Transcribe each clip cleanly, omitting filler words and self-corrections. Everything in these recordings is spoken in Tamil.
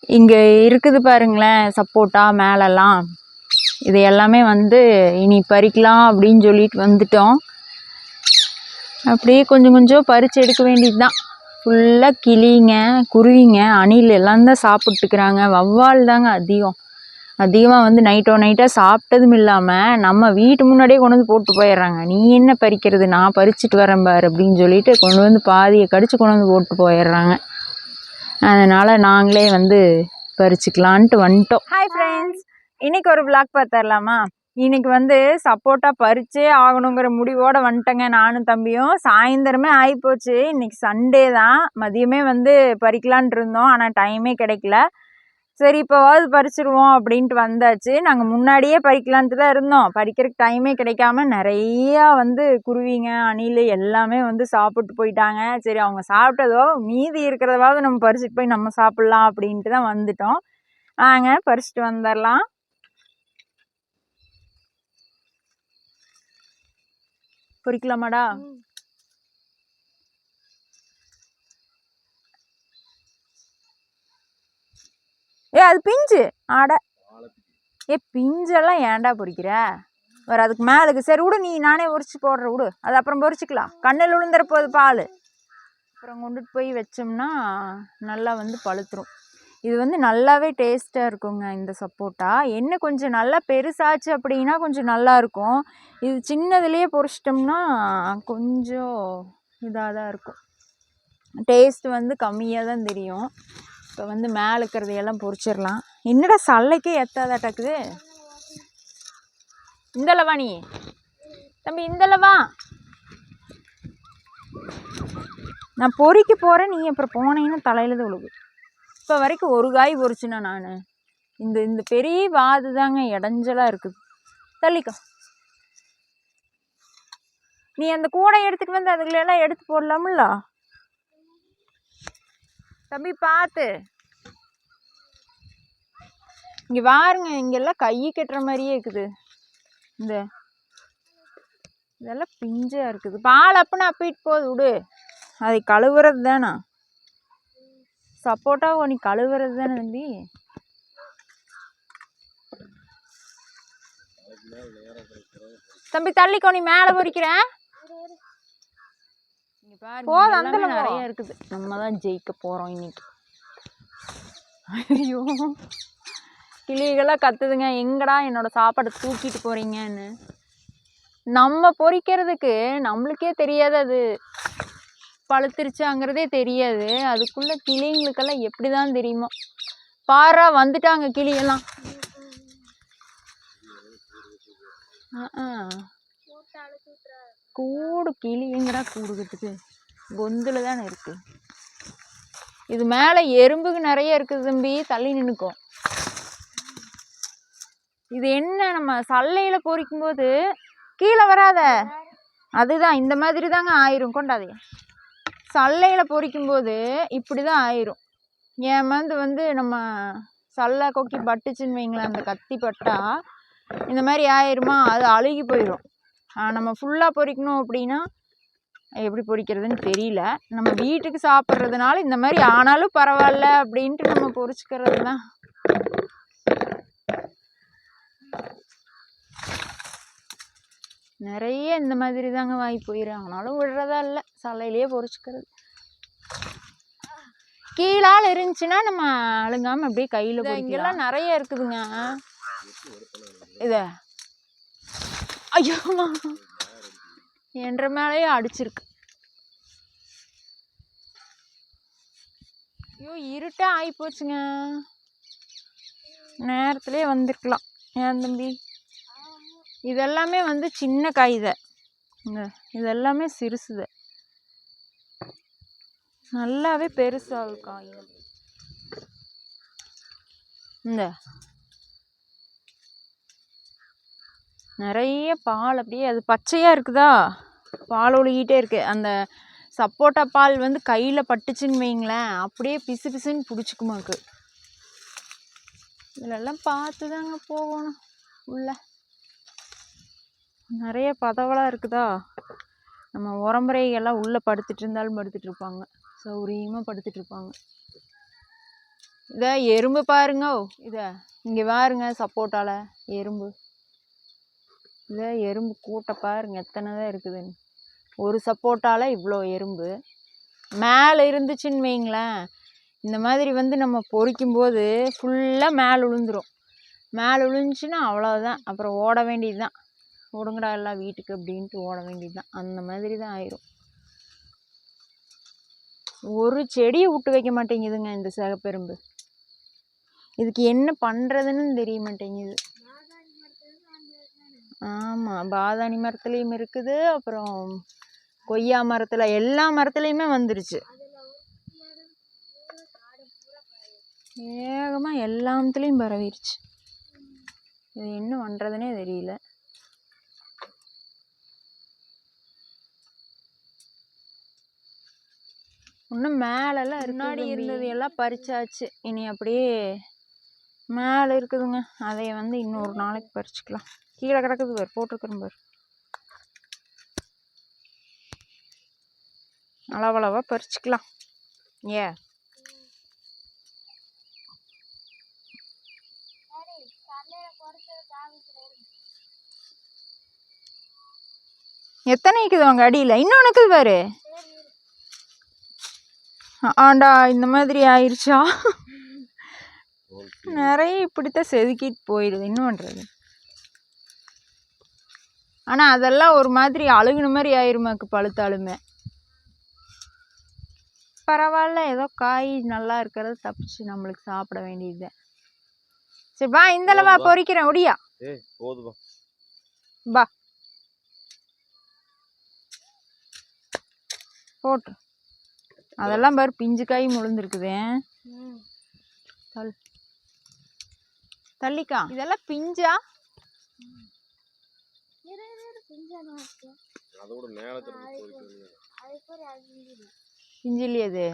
இங்கே இருக்குது பாருங்களேன் சப்போட்டா மேலெல்லாம். இது எல்லாமே வந்து இனி பறிக்கலாம் அப்படின்னு சொல்லிட்டு வந்துட்டோம். அப்படியே கொஞ்சம் கொஞ்சம் பறித்து எடுக்க வேண்டியது தான். ஃபுல்லாக கிளிங்க, குருவிங்க, அணில் எல்லாம் தான் சாப்பிட்டுக்கிறாங்க. வௌவால் தாங்க அதிகமாக வந்து நைட்டாக சாப்பிட்டதும் இல்லாமல் நம்ம வீட்டு முன்னாடியே கொண்டு வந்து போட்டு போயிடுறாங்க. நீ என்ன பறிக்கிறது, நான் பறிச்சுட்டு வரேன் பாரு அப்படின்னு சொல்லிட்டு கொண்டு வந்து பாதியை கடிச்சு கொண்டு வந்து போட்டு போயிடுறாங்க. அதனால் நாங்களே வந்து பறிச்சுக்கலான்ட்டு வந்துட்டோம். ஹாய் ஃப்ரெண்ட்ஸ், இன்றைக்கி ஒரு விளாக் பார்த்துடலாமா? இன்றைக்கி வந்து சப்போட்டா பறிச்சே ஆகணுங்கிற முடிவோடு வந்துட்டேங்க நானும் தம்பியும். சாயந்தரமே ஆகிப்போச்சு. இன்றைக்கி சண்டே தான். மதியமே வந்து பறிக்கலான்ட்டு இருந்தோம், ஆனால் டைமே கிடைக்கல. சரி இப்போவாவது பறிச்சிருவோம் அப்படின்ட்டு வந்தாச்சு. நாங்கள் முன்னாடியே பறிக்கலான்ட்டு தான் இருந்தோம். பறிக்கிறதுக்கு டைமே கிடைக்காம நிறையா வந்து குருவிங்க, அணில் எல்லாமே வந்து சாப்பிட்டு போயிட்டாங்க. சரி அவங்க சாப்பிட்டதோ மீதி இருக்கிறதாவது நம்ம பறிச்சுட்டு போய் நம்ம சாப்பிட்லாம் அப்படின்ட்டு தான் வந்துட்டோம். வாங்க பறிச்சுட்டு வந்துடலாம். பொறிக்கலாமாடா? அது பிஞ்சு. ஆட பிஞ்செல்லாம் ஏன்டா பொறிக்கிற? வேறு அதுக்கு மேலுக்கு. சரி விடு, நீ நானே உரிச்சு போடுற விடு, அது அப்புறம் பொறிச்சிக்கலாம். கண்ணில் விழுந்துற போகுது பால். அப்புறம் கொண்டுட்டு போய் வச்சோம்னா நல்லா வந்து பழுத்துரும். இது வந்து நல்லாவே டேஸ்ட்டாக இருக்குங்க இந்த சப்போட்டா. என்ன கொஞ்சம் நல்லா பெருசாச்சு அப்படின்னா கொஞ்சம் நல்லாயிருக்கும். இது சின்னதுலேயே பொறிச்சிட்டோம்னா கொஞ்சம் இதாக தான் இருக்கும். டேஸ்ட் வந்து கம்மியாக தான் தெரியும். இப்போ வந்து மேலே இருக்கிறதையெல்லாம் பொறிச்சிடலாம். என்னடா சல்லைக்கே எத்தாதாட்டக்குது. இந்தளவா நீ தம்பி, இந்தளவா. நான் பொறிக்க போகிறேன், நீ அப்புறம் போனேன்னு தலையில் தான் விழுகு. இப்போ வரைக்கும் ஒரு காய் பொறிச்சுனா நான். இந்த பெரிய வாது தாங்க இடைஞ்சலாக இருக்குது. தள்ளிக்கோ. நீ அந்த கூடை எடுத்துகிட்டு வந்து அதுகளெல்லாம் எடுத்து போடலாம்ல தம்பி, பார்த்து. இங்கே பாருங்க, இங்கெல்லாம் கை கட்டுற மாதிரியே இருக்குது. இதெல்லாம் பிஞ்சாக இருக்குது. பால் அப்பன்னு அப்பிட்டு போகுது விடு. அதை கழுவுறது தானே சப்போட்டா. நீ கழுவுறது தானே தம்பி. தம்பி தள்ளிக்கோ, நீ மேலே பொறிக்கிறேன். போது அந்த நிறைய இருக்குது. நம்ம தான் ஜெயிக்க போகிறோம் இன்னைக்கு. ஐயோ, கிளிகளாம் கத்துதுங்க, எங்கடா என்னோட சாப்பாடை தூக்கிட்டு போறீங்கன்னு. நம்ம பொறிக்கிறதுக்கு நம்மளுக்கே தெரியாது அது பழுத்துருச்சாங்கிறதே தெரியாது. அதுக்குள்ளே கிளிங்களுக்கெல்லாம் எப்படி தான் தெரியுமோ. பாரா வந்துட்டாங்க கிளியெல்லாம். கூடு கிளி எங்கடா கூடுகிறதுக்கு? பொந்தில் தானே இருக்கு. இது மேலே எறும்புக்கு நிறைய இருக்குது தம்பி, தள்ளி நின்றுக்கும். இது என்ன, நம்ம சல்லையில் பொறிக்கும் போது கீழே வராத. அதுதான் இந்த மாதிரி தாங்க ஆயிரும். கொண்டாதே. சல்லையில் பொறிக்கும் போது இப்படி தான் ஆயிரும். ஏமாந்து வந்து நம்ம சல்லை கொக்கி பட்டுச்சுன்னு வைங்களேன், அந்த கத்தி பட்டா இந்த மாதிரி ஆயிருமா, அது அழுகி போயிடும். நம்ம ஃபுல்லாக பொறிக்கணும் அப்படின்னா எப்படி பொறிக்கிறதுன்னு தெரியல. நம்ம வீட்டுக்கு சாப்பிட்றதுனால இந்த மாதிரி ஆனாலும் பரவாயில்ல அப்படின்ட்டு நம்ம பொறிச்சிக்கிறது தான். நிறைய இந்த மாதிரி தாங்க வாங்கி போயிடும். ஆனாலும் விடுறதா இல்லை, சல்லையிலேயே பொறிச்சிக்கிறது. கீழால் இருந்துச்சுன்னா நம்ம அழுங்காமல் அப்படியே கையில் பொறிக்கலாம். இங்கெல்லாம் நிறைய இருக்குதுங்க இதை. ஐயோ, என்ற மேலேயே அடிச்சிருக்கு. ஐயோ, இருட்டாக ஆகி போச்சுங்க. நேரத்துலேயே வந்திருக்கலாம். ஏன் தம்பி? இதெல்லாமே வந்து சின்ன காய்த. இதெல்லாமே சிறுசுத. நல்லாவே பெருசாக காய். இந்த நிறைய பால் அப்படியே அது பச்சையாக இருக்குதா, பால் ஒழுகிட்டே இருக்கு. அந்த சப்போட்டா பால் வந்து கையில் பட்டுச்சுன்னு வைங்களேன், அப்படியே பிசு பிசுன்னு பிடிச்சிக்குமாக்கு. இதிலெல்லாம் பார்த்து தாங்க போகணும். உள்ள நிறைய பதவலாக இருக்குதா. நம்ம உரம்புறைகள்லாம் உள்ளே படுத்துட்டு இருந்தாலும் படுத்துட்டு இருப்பாங்க, சௌரியமாக படுத்துட்டு இருப்பாங்க. இதை எறும்பு பாருங்க. இதை இங்கே பாருங்க, சப்போட்டால எறும்பு. இதை எறும்பு கூட்ட பாருங்க எத்தனை தான் இருக்குதுன்னு. ஒரு சப்போட்டால இவ்வளோ எறும்பு. மேலே இருந்துச்சுன்னு வைங்களேன், இந்த மாதிரி வந்து நம்ம பொறிக்கும்போது ஃபுல்லாக மேலே விழுந்துடும். மேலே விழுந்துச்சுன்னா அவ்வளோதான், அப்புறம் ஓட வேண்டியது தான். ஓடுங்கடா எல்லாம் வீட்டுக்கு அப்படின்ட்டு ஓட வேண்டியது தான். அந்த மாதிரி தான் ஆயிரும். ஒரு செடியை விட்டு வைக்க மாட்டேங்குதுங்க இந்த சிகப்பெரும்பு. இதுக்கு என்ன பண்ணுறதுன்னு தெரிய மாட்டேங்குது. ஆமாம், பாதாணி மரத்துலேயும் இருக்குது, அப்புறம் கொய்யா மரத்தில், எல்லா மரத்துலேயுமே வந்துருச்சு. வேகமாக எல்லாத்துலேயும் பரவிடுச்சு. இது என்ன பண்ணுறதுனே தெரியல. இன்னும் மேலெல்லாம் முன்னாடி இருந்தது எல்லாம் பறிச்சாச்சு. இனி அப்படியே மேலே இருக்குதுங்க, அதை வந்து இன்னொரு நாளைக்கு பறிச்சுக்கலாம். கீழே கிடக்குது பாரு, போட்டிருக்கிறேன் பாரு. அளவளவாக பறிச்சுக்கலாம். எத்தனை இருக்குது அவங்க அடியில்? இன்னொன்று இருக்குது பாரு. ஆண்டா, இந்த மாதிரி ஆயிடுச்சா? நிறைய இப்படித்தான் செதுக்கிட்டு போயிடுது. என்ன பண்ணுறது? ஆனால் அதெல்லாம் ஒரு மாதிரி அழுகுன மாதிரி ஆயிருமாக்கு பழுத்தாலுமே. பரவாயில்ல, ஏதோ காய் நல்லா இருக்கிறது தப்பிச்சு நம்மளுக்கு சாப்பிட வேண்டியது. சரி பா, இந்தளவா பொறிக்கிறேன். ஒடியா பா போட்டு. அதெல்லாம் பாரு, பிஞ்சு காய் முழுந்துருக்குது. தள்ளிக்கா, இதெல்லாம் பிஞ்சா? பிஞ்சு இல்லையே அது.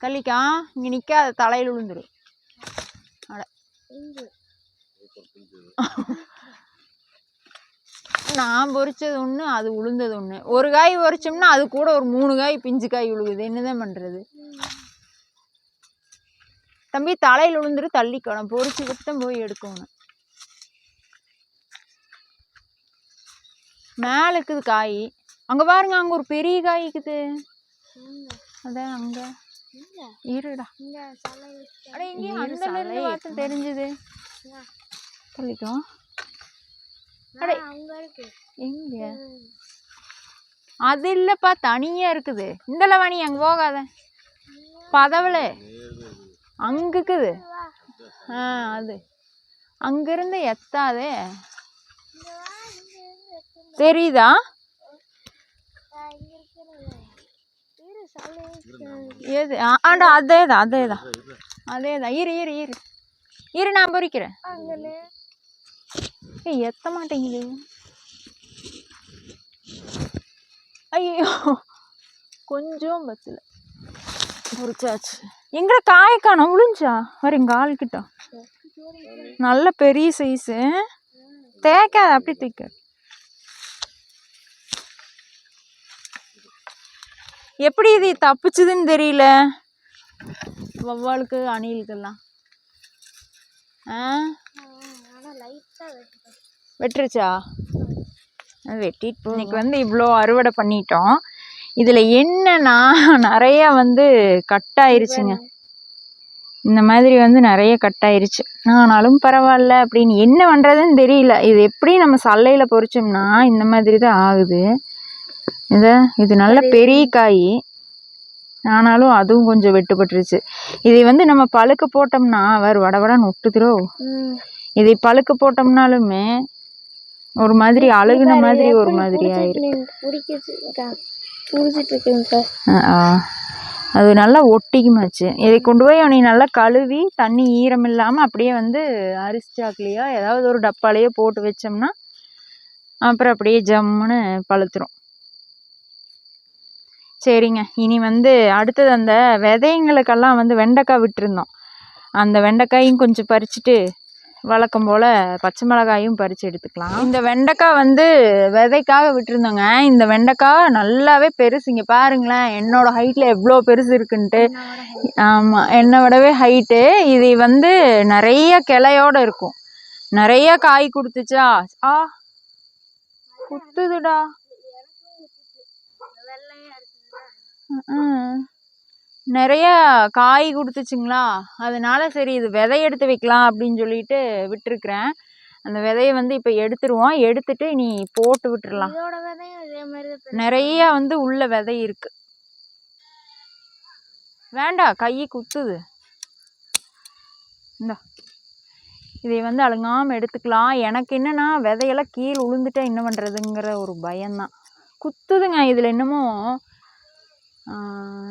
தள்ளிக்கா, இங்க நிக்காத, தலையில் விழுந்துரு. நான் பொறிச்சது ஒன்று, அது உளுந்தது ஒன்று. ஒரு காய் பொறிச்சோம்னா அது கூட ஒரு 3 காய் பிஞ்சு காய் விழுகுது. என்னதான் பண்ணுறது? தம்பி, தலையில் விழுந்துரு, தள்ளிக்கணும். பொறிச்சு விட்டு போய் எடுக்கணும். மேலே இருக்குது காய். அங்கே பாருங்க, அங்கே ஒரு பெரிய காய் இருக்குது. அதான் அங்கே இருடா. அட இங்கே அந்த பார்த்து தெரிஞ்சுது. தள்ளிக்கோ. எங்க அது இல்லப்பா, தனியா இருக்குது. இந்த லவாணி அங்க போகாத, பதவல அங்க இருக்குது. அது அங்கிருந்து எத்தாதே. தெரியுதா? ஏது? ஆண்டா, அதேதான் அதேதான் அதேதான். இரு இரு இரு இரு, நான் பொறிக்கிறேன். எத்த மாட்டேங்குது. ஐயோ, கொஞ்சம் பத்துல பொறிச்சாச்சு. எங்க காய் காணோம், விழுஞ்சா வர எங்க ஆள் கிட்ட. நல்ல பெரிய சைஸு. தேக்காத, அப்படி தூக்க. எப்படி இது தப்பிச்சுதுன்னு தெரியல. வவ்வாலுக்கு அணிலுக்கெல்லாம் வெட்டுருச்சா? வெட்டிட்டு இன்னைக்கு வந்து இவ்வளோ அறுவடை பண்ணிட்டோம். இதில் என்னன்னா நிறைய வந்து கட் ஆயிருச்சுங்க. இந்த மாதிரி வந்து நிறைய கட் ஆயிருச்சு. ஆனாலும் பரவாயில்ல அப்படின்னு என்ன பண்ணுறதுன்னு தெரியல. இது எப்படி நம்ம சல்லையில் பொறிச்சோம்னா இந்த மாதிரி தான் ஆகுது. இது நல்ல பெரிய காய், ஆனாலும் அதுவும் கொஞ்சம் வெட்டுப்பட்டுருச்சு. இதை வந்து நம்ம பழுக்க போட்டோம்னா வடவடன்னு ஒட்டுதுரோ. இதை பழுக்க போட்டோம்னாலுமே ஒரு மாதிரி அழுகுன மாதிரி ஒரு மாதிரி ஆயிரும். அது நல்லா ஒட்டிக்குமாச்சு. இதை கொண்டு போய் நீ நல்லா கழுவி தண்ணி ஈரம் இல்லாமல் அப்படியே வந்து அரிசி சாக்குலையோ ஏதாவது ஒரு டப்பாலையோ போட்டு வச்சோம்னா அப்புறம் அப்படியே ஜம்முன்னு பழுத்துரும். சரிங்க, இனி வந்து அடுத்தது அந்த விதைங்களுக்கெல்லாம் வந்து வெண்டைக்காய் விட்டுருந்தோம். அந்த வெண்டைக்காயும் கொஞ்சம் பறிச்சுட்டு வழக்கம் போல் பச்சை மிளகாயும் பறித்து எடுத்துக்கலாம். இந்த வெண்டைக்காய் வந்து விதைக்காக விட்டுருந்தோங்க. இந்த வெண்டைக்காய் நல்லாவே பெருசு. இங்கே பாருங்களேன், என்னோடய ஹைட்டில் எவ்வளோ பெருசு இருக்குன்ட்டு. ஆமாம், என்னை விடவே ஹைட்டு. இது வந்து நிறைய கிளையோடு இருக்கும். நிறைய காய் கொடுத்துச்சா. குத்துதுடா. நிறைய காய் கொடுத்துச்சுங்களா, அதனால சரி இது விதை எடுத்து வைக்கலாம் அப்படின்னு சொல்லிட்டு விட்டுருக்குறேன். அந்த விதையை வந்து இப்போ எடுத்துருவோம். எடுத்துட்டு நீ போட்டு விட்டுறலாம். நிறைய வந்து உள்ள விதை இருக்கு. வேண்டாம், கை குத்துது. இந்த இதை வந்து அழுங்காமல் எடுத்துக்கலாம். எனக்கு என்னன்னா விதையெல்லாம் கீழே உளுந்துட்டா என்ன பண்ணுறதுங்கிற ஒரு பயம்தான். குத்துதுங்க. இதில் என்னமோ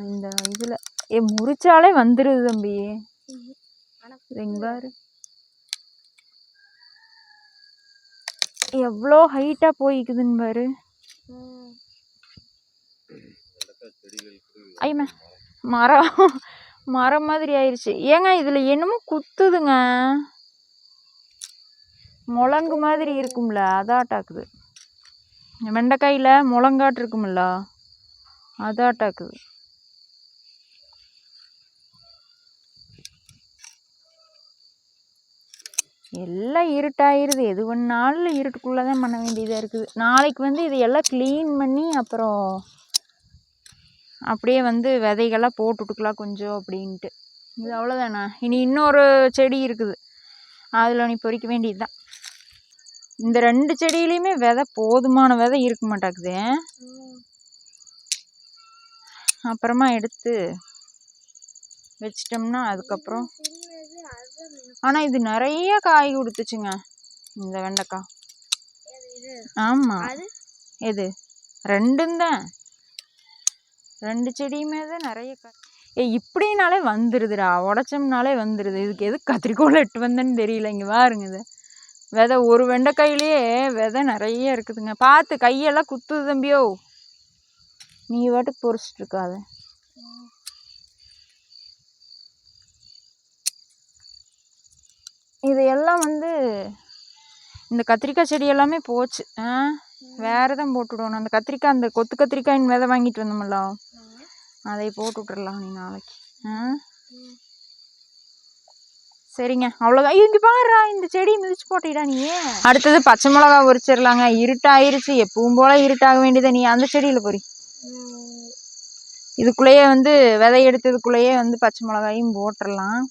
இந்த இதில் முறிச்சாலே வந்துடுது தம்பி. பாரு எவ்வளோ ஹைட்டாக போய்க்குதுன்னு பாரு. ஐயம்மா, மரம் மாதிரி ஆயிடுச்சு. ஏங்க இதில் என்னமோ குத்துதுங்க. முழங்கு மாதிரி இருக்கும்ல, அதாட்டாக்குது. வெண்டைக்காயில் முழங்காட்டு இருக்கும்ல, அதாட்டாக்குது. எல்லாம் இருட்டாயிருது. எது பண்ணாலும் இருட்டுக்குள்ளே தான் பண்ண வேண்டியதாக இருக்குது. நாளைக்கு வந்து இதையெல்லாம் க்ளீன் பண்ணி அப்புறம் அப்படியே வந்து விதைகள்லாம் போட்டுட்டுக்கலாம் கொஞ்சம் அப்படின்ட்டு. இது அவ்வளோதாண்ணா. இனி இன்னொரு செடி இருக்குது, அதில் நீ பொறிக்க வேண்டியது தான். இந்த 2 செடியிலையுமே விதை போதுமான விதை இருக்க மாட்டாக்குது. அப்புறமா எடுத்து வச்சிட்டோம்னா அதுக்கப்புறம். ஆனால் இது நிறைய காய் கொடுத்துச்சுங்க இந்த வெண்டைக்காய். ஆமாம், எது 2ம் தான். 2 செடியுமே தான் நிறைய காய். இப்படினாலே வந்துடுதுடா, உடச்சோம்னாலே வந்துடுது. இதுக்கு எது கத்திரிக்கோள் எட்டு வந்தேன்னு தெரியல. இங்கே பாருங்க, இது விதை ஒரு வெண்டைக்காயிலேயே விதை நிறைய இருக்குதுங்க. பார்த்து கையெல்லாம் குத்துது தம்பியோ. நீ வாட்டுக்கு பொறிச்சிட்டு இருக்காத. இதையெல்லாம் வந்து இந்த கத்திரிக்காய் செடி எல்லாமே போச்சு. வேறு தான் போட்டுவிடணும். அந்த கத்திரிக்காய், அந்த கொத்து கத்திரிக்காயின் விதை வாங்கிட்டு வந்தோம்ல, அதை போட்டு விட்டுறலாம் நீ நாளைக்கு. சரிங்க, அவ்வளோதான். இங்கே பாருடா, இந்த செடி மிதிச்சு போட்டிடா நீ. அடுத்தது பச்சை மிளகா உரிச்சிடலாங்க. இருட்டாயிருச்சு, எப்பவும் போல இருட்டாக வேண்டியதை. நீ அந்த செடியில் பொறி. இதுக்குள்ளேயே வந்து விதை எடுத்ததுக்குள்ளேயே வந்து பச்சை மிளகாயும் போட்டுடலாம்.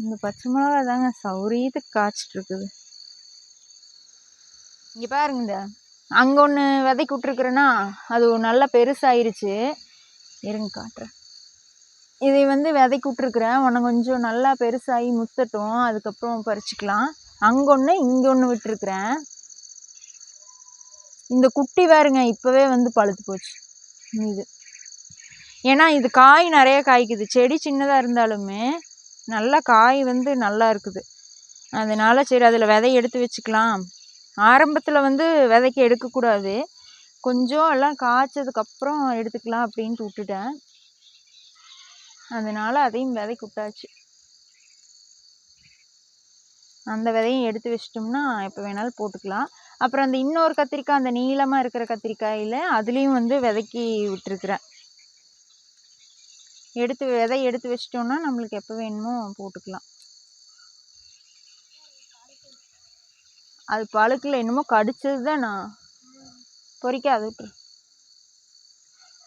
இந்த பச்சை மிளகா தாங்க சௌரியத்துக்கு காய்ச்சிட்டு இருக்குது. இங்கே பாருங்க, இந்த அங்கே ஒன்று விதைக்கு விட்டுருக்குறேன்னா அது நல்லா பெருசாயிருச்சு. இருங்க காட்டுறேன். இதை வந்து விதைக்கு விட்டுருக்குறேன். உன்னை கொஞ்சம் நல்லா பெருசாகி முத்தட்டும், அதுக்கப்புறம் பறிச்சுக்கலாம். அங்கே ஒன்று இங்கே ஒன்று விட்டுருக்குறேன். இந்த குட்டி பாருங்க இப்போவே வந்து பழுத்து போச்சு இது. ஏன்னா இது காய் நிறைய காய்க்குது. செடி சின்னதாக இருந்தாலுமே நல்லா காய் வந்து நல்லா இருக்குது. அதனால சரி அதில் விதை எடுத்து வச்சுக்கலாம். ஆரம்பத்தில் வந்து விதைக்கு எடுக்கக்கூடாது, கொஞ்சம் எல்லாம் காய்ச்சதுக்கப்புறம் எடுத்துக்கலாம் அப்படின்ட்டு விட்டுட்டேன். அதனால் அதையும் விதைக்கு விட்டாச்சு. அந்த விதையும் எடுத்து வச்சிட்டோம்னா எப்போ வேணாலும் போட்டுக்கலாம். அப்புறம் அந்த இன்னொரு கத்திரிக்காய், அந்த நீளமாக இருக்கிற கத்திரிக்காயில் அதுலேயும் வந்து விதைக்கி விட்டுருக்குறேன். விதை எடுத்து வச்சிட்டோம்னா நம்மளுக்கு எப்போ வேணுமோ போட்டுக்கலாம். அது பழுக்கில் என்னமோ கடிச்சது தான். நான் பொறிக்காது விட்டுரு.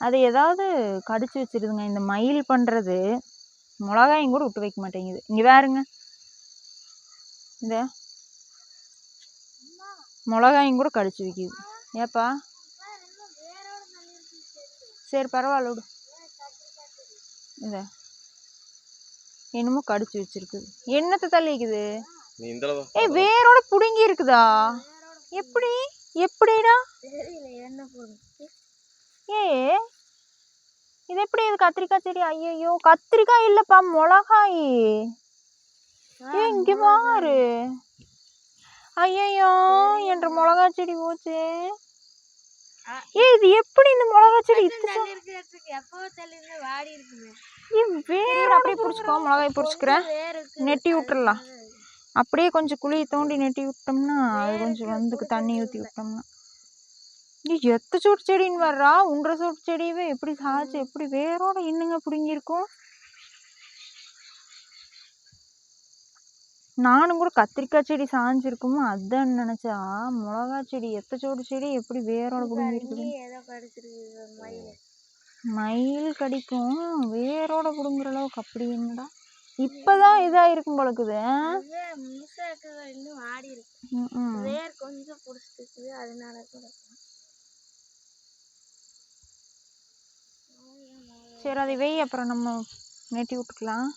அது ஏதாவது கடிச்சு வச்சிருதுங்க. இந்த மயில் பண்ணுறது மிளகாயும் கூட விட்டு வைக்க மாட்டேங்குது. இங்கே பாருங்க, இந்த மிளகாயும் கூட கடிச்சு வைக்கிது. ஏப்பா சரி பரவாயில்ல விடு. இந்த என்னமோ கடிச்சு வச்சிருக்குது. என்னத்தை தள்ளிக்குது? வேரோட புடுங்கி இருக்குதா? எப்படி எப்படிடா? இது எப்படி? இது கத்திரிக்காய் செடி? ஐயோ, கத்திரிக்காய் இல்லப்பா, மிளகாய். இங்க பாரு. ஐயோ, என்ற மிளகாய் செடி போச்சு. இது எப்படி இந்த மிளகா செடி வேறு அப்படியே பிடிச்சிக்கோ. மிளகாய் பிடிச்சிக்கிறேன், நெட்டி விட்டுறலாம். அப்படியே கொஞ்சம் குழியை தோண்டி நெட்டி விட்டோம்னா அது கொஞ்சம் வந்து தண்ணி ஊற்றி விட்டோம்னா எத்த சோட்டு செடின்னு வர்றா. 1.5 சோட்டு செடியவே எப்படி சாய்ச்சி எப்படி வேரோட இன்னுங்க பிடுங்கிருக்கும். நானும் கூட கத்திரிக்காய் செடி சாஞ்சிருக்குமோ அதான் நினைச்சா, மிளகா செடி எத்த சோட்டு செடி எப்படி வேரோட பிடுங்கிருக்கு. மயில் கடிக்கும் வேரோட பிடுங்குற அளவுக்கு அப்படி என்னடா இப்பதான் இதாயிருக்கும் போலக்குது. சரி அதை வெய், அப்புறம் நம்ம நெட்டி விட்டுக்கலாம்.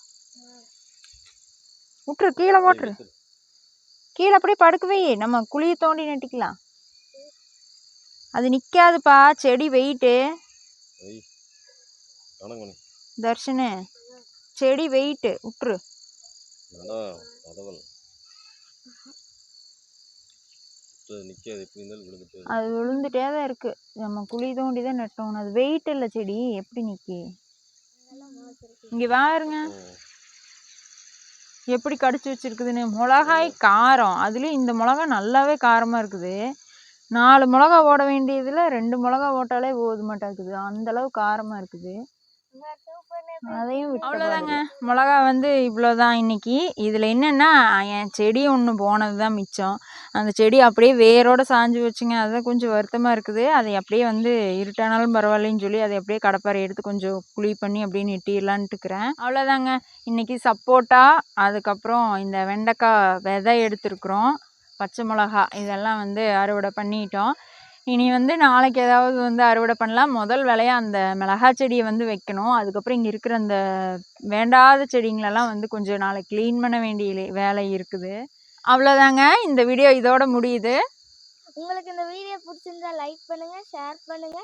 விட்டுரு, கீழே போட்டுரு, கீழே அப்படியே படுக்க வை, நம்ம குழியை தோண்டி நெட்டிக்கலாம். அது நிக்காதுப்பா செடி வெயிட்டு. தர்ஷனு செடி வெயிட்டு விட்டுரு. அது விழுந்துட்டே தான் இருக்கு. நம்ம குழி தோண்டி தான் நட்டோம். அது வெயிட் இல்லை செடி, எப்படி நிக்கி. இங்க பாருங்க எப்படி கடிச்சு வச்சிருக்குதுன்னு. மிளகாய் காரம், அதுலயும் இந்த மிளகா நல்லாவே காரமா இருக்குது. 4 மிளகா ஓட வேண்டியதுல 2 மிளகா ஓட்டாலே போது மாட்டாக்குது, அந்த அளவு காரமா இருக்குது. அதையும் அவ்வளோதாங்க. மிளகா வந்து இவ்வளோதான் இன்னைக்கு. இதில் என்னென்னா என் செடி ஒன்று போனது தான் மிச்சம். அந்த செடி அப்படியே வேரோட சாஞ்சு வச்சுங்க. அதுதான் கொஞ்சம் வருத்தமாக இருக்குது. அதை அப்படியே வந்து இருட்டானாலும் பரவாயில்லைன்னு சொல்லி அதை அப்படியே கடப்பாரை எடுத்து கொஞ்சம் குழி பண்ணி அப்படியே நெட்டிடலான்ட்டுக்கிறேன். அவ்வளோதாங்க. இன்றைக்கி சப்போட்டா, அதுக்கப்புறம் இந்த வெண்டைக்காய் விதை எடுத்துருக்குறோம், பச்சை மிளகா இதெல்லாம் வந்து அறுவடை பண்ணிட்டோம். இனி வந்து நாளைக்கு ஏதாவது வந்து அறுவடை பண்ணலாம். முதல் வேலையாக அந்த மிளகா செடியை வந்து வைக்கணும். அதுக்கப்புறம் இங்கே இருக்கிற அந்த வேண்டாத செடிங்களெல்லாம் வந்து கொஞ்சம் நாளைக்கு க்ளீன் பண்ண வேண்டிய வேலை இருக்குது. அவ்வளோதாங்க, இந்த வீடியோ இதோட முடியுது. உங்களுக்கு இந்த வீடியோ பிடிச்சிருந்தா லைக் பண்ணுங்க, ஷேர் பண்ணுங்க.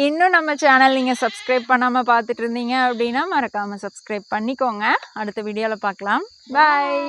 இன்னும் நம்ம சேனல் நீங்கள் சப்ஸ்கிரைப் பண்ணாமல் பார்த்துட்டு இருந்தீங்க அப்படின்னா மறக்காமல் சப்ஸ்கிரைப் பண்ணிக்கோங்க. அடுத்த வீடியோவில் பார்க்கலாம். பாய்.